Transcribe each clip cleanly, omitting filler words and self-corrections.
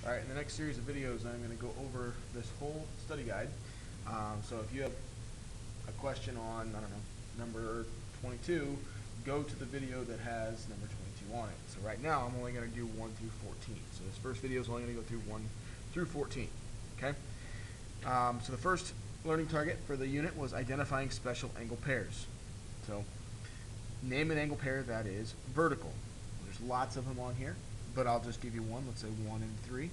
Alright, in the next series of videos I'm going to go over this whole study guide. So if you have a question on, I don't know, number 22, go to the video that has number 22 on it. So right now I'm only going to do 1 through 14. So this first video is only going to go through 1 through 14. Okay? So the first learning target for the unit was identifying special angle pairs. So name an angle pair that is vertical. There's lots of them on here, but I'll just give you one. Let's say 1 and 3.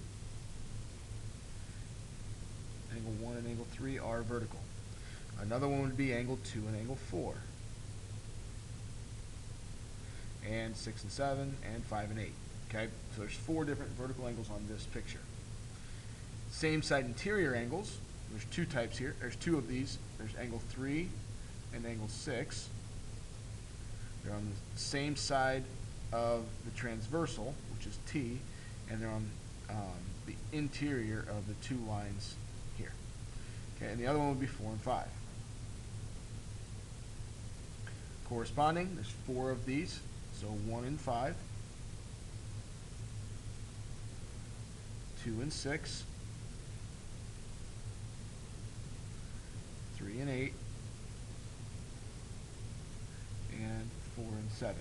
Angle 1 and angle 3 are vertical. Another one would be angle 2 and angle 4. And 6 and 7 and 5 and 8. Okay, so there's 4 different vertical angles on this picture. Same side interior angles. There's 2 types here. There's 2 of these. There's angle 3 and angle 6. They're on the same side of the transversal, which is T, and they're on the interior of the 2 lines here. Okay, and the other one would be 4 and 5. Corresponding, there's 4 of these, so 1 and 5, 2 and 6, 3 and 8, and 4 and 7.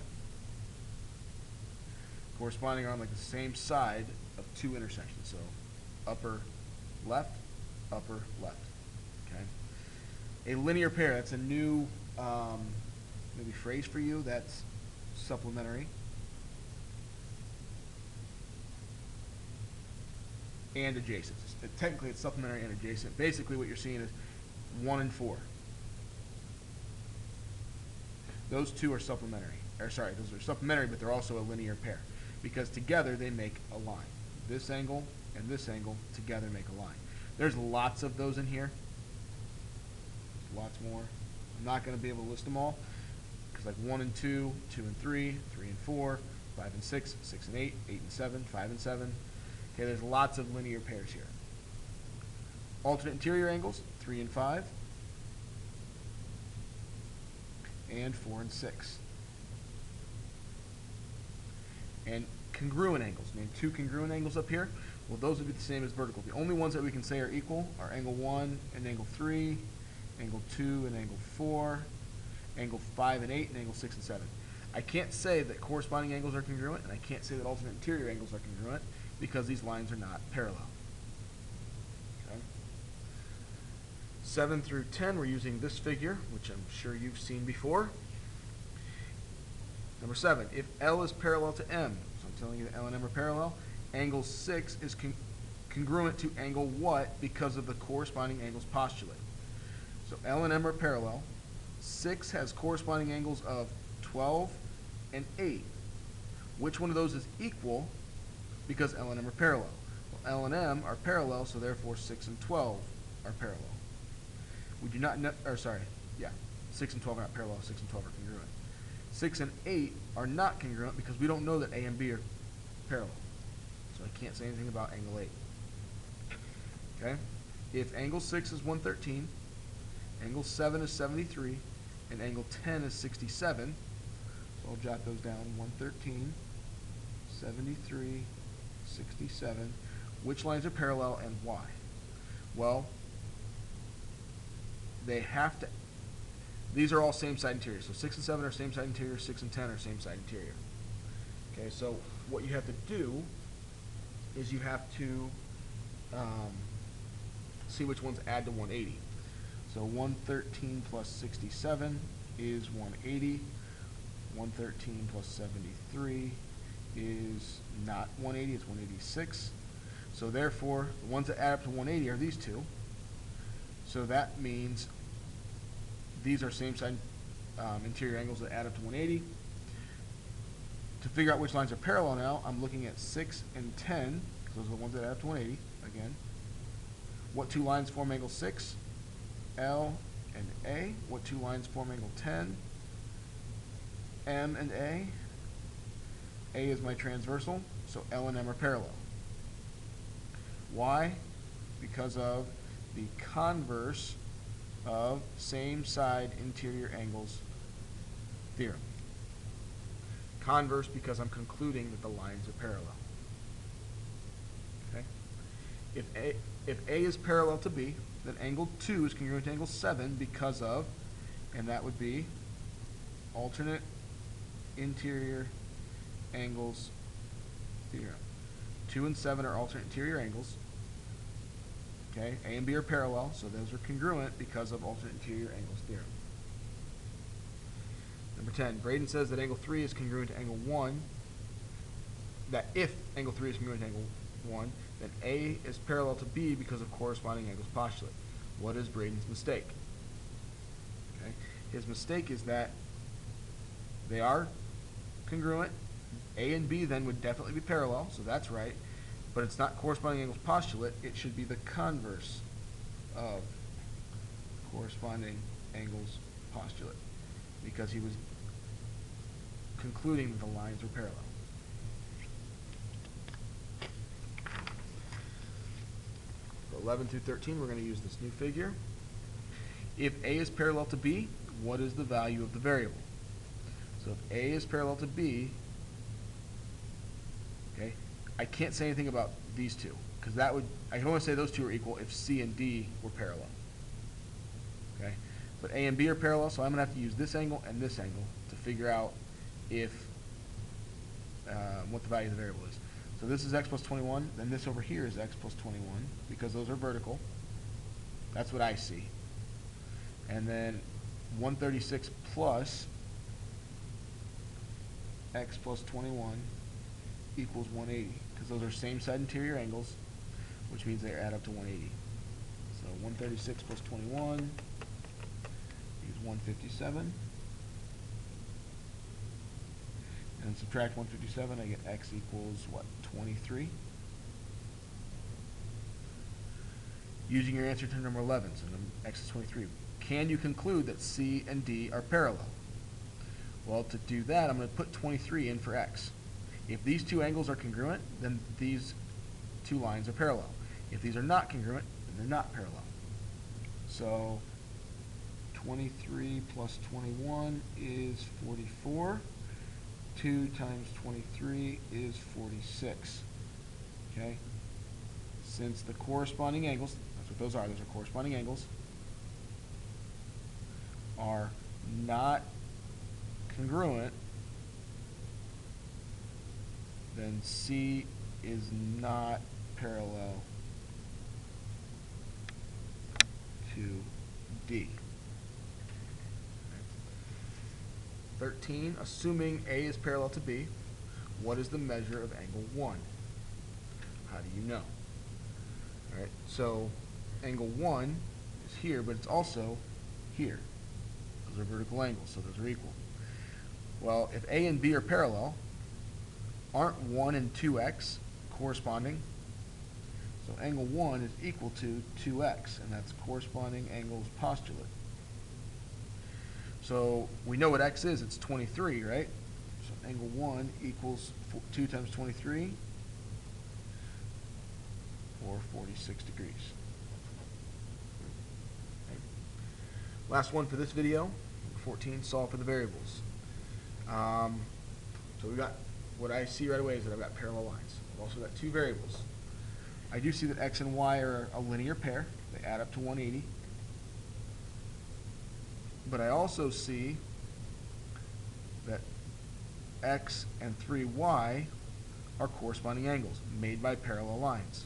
Corresponding are on like the same side of 2 intersections, so upper left, upper left. Okay. A linear pair, that's a new maybe phrase for you. That's supplementary. And adjacent. Technically it's supplementary and adjacent. Basically what you're seeing is 1 and 4. Those 2 are supplementary. Or sorry, those are supplementary, but they're also a linear pair, because together they make a line. This angle and this angle together make a line. There's lots of those in here. Lots more. I'm not going to be able to list them all, because like 1 and 2, 2 and 3, 3 and 4, 5 and 6, 6 and 8, 8 and 7, 5 and 7. Okay, there's lots of linear pairs here. Alternate interior angles, 3 and 5, and 4 and 6. And congruent angles, name 2 congruent angles up here. Well, those would be the same as vertical. The only ones that we can say are equal are angle 1 and angle 3, angle 2 and angle 4, angle 5 and 8, and angle 6 and 7. I can't say that corresponding angles are congruent, and I can't say that alternate interior angles are congruent, because these lines are not parallel. Okay. 7 through 10, we're using this figure, which I'm sure you've seen before. Number 7, if L is parallel to M, so I'm telling you that L and M are parallel, angle 6 is congruent to angle what because of the corresponding angles postulate. So L and M are parallel. 6 has corresponding angles of 12 and 8. Which one of those is equal because L and M are parallel? Well, L and M are parallel, so therefore 6 and 12 are parallel. We do not know, or sorry, yeah, 6 and 12 are not parallel, 6 and 12 are congruent. 6 and 8 are not congruent because we don't know that A and B are parallel. So I can't say anything about angle 8. Okay? If angle 6 is 113, angle 7 is 73, and angle 10 is 67, so I'll jot those down, 113, 73, 67. Which lines are parallel and why? Well, they have to, these are all same side interior. So 6 and 7 are same side interior, 6 and 10 are same side interior. Okay, so what you have to do is you have to see which ones add to 180. So 113 plus 67 is 180. 113 plus 73 is not 180, it's 186. So therefore, the ones that add up to 180 are these 2. So that means these are same side interior angles that add up to 180. To figure out which lines are parallel now, I'm looking at 6 and 10, because those are the ones that add up to 180, again. What 2 lines form angle 6? L and A. What 2 lines form angle 10? M and A. A is my transversal, so L and M are parallel. Why? Because of the converse of same side interior angles theorem. Converse because I'm concluding that the lines are parallel. Okay? If A is parallel to B, then angle 2 is congruent to angle 7 because of, and that would be alternate interior angles theorem. 2 and 7 are alternate interior angles. Okay, A and B are parallel, so those are congruent because of alternate interior angles theorem. Number 10, Braden says that angle 3 is congruent to angle 1, that if angle 3 is congruent to angle 1, then A is parallel to B because of corresponding angles postulate. What is Braden's mistake? Okay, his mistake is that they are congruent. A and B then would definitely be parallel, so that's right. But it's not corresponding angles postulate. It should be the converse of corresponding angles postulate, because he was concluding that the lines were parallel. For 11 through 13, we're going to use this new figure. If A is parallel to B, what is the value of the variable? So if A is parallel to B, okay, I can't say anything about these two, because that would, I can only say those two are equal if C and D were parallel. Okay, but A and B are parallel, so I'm going to have to use this angle and this angle to figure out if what the value of the variable is. So this is x plus 21, then this over here is x plus 21, because those are vertical. That's what I see. And then 136 plus x plus 21 equals 180, because those are same side interior angles, which means they add up to 180. So 136 plus 21 is 157. And subtract 157, I get x equals what, 23? Using your answer to number 11, so x is 23. Can you conclude that C and D are parallel? Well, to do that, I'm going to put 23 in for x. If these two angles are congruent, then these two lines are parallel. If these are not congruent, then they're not parallel. So 23 plus 21 is 44. 2 times 23 is 46. Okay? Since the corresponding angles, that's what those are corresponding angles, are not congruent, then C is not parallel to D. 13, assuming A is parallel to B, what is the measure of angle 1? How do you know? All right, so angle 1 is here, but it's also here. Those are vertical angles, so those are equal. Well, if A and B are parallel, aren't 1 and 2x corresponding? So angle 1 is equal to 2x, and that's corresponding angles postulate. So we know what x is, it's 23, right? So angle 1 equals 2 times 23, or 46 degrees. Okay. Last one for this video, number 14, solve for the variables. So we got, what I see right away is that I've got parallel lines. I've also got two variables. I do see that x and y are a linear pair. They add up to 180. But I also see that x and 3y are corresponding angles made by parallel lines.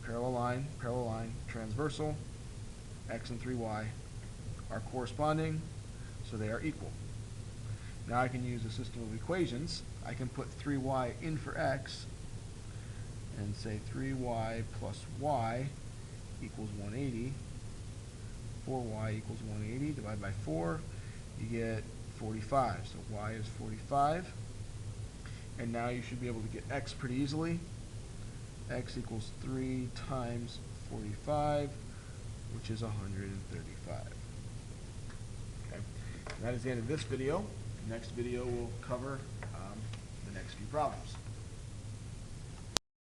Parallel line, transversal, x and 3y are corresponding, so they are equal. Now I can use a system of equations. I can put 3y in for x and say 3y plus y equals 180. 4y equals 180, divide by 4, you get 45. So y is 45. And now you should be able to get x pretty easily. X equals 3 times 45, which is 135. Okay, and that is the end of this video. The next video will cover the next few problems.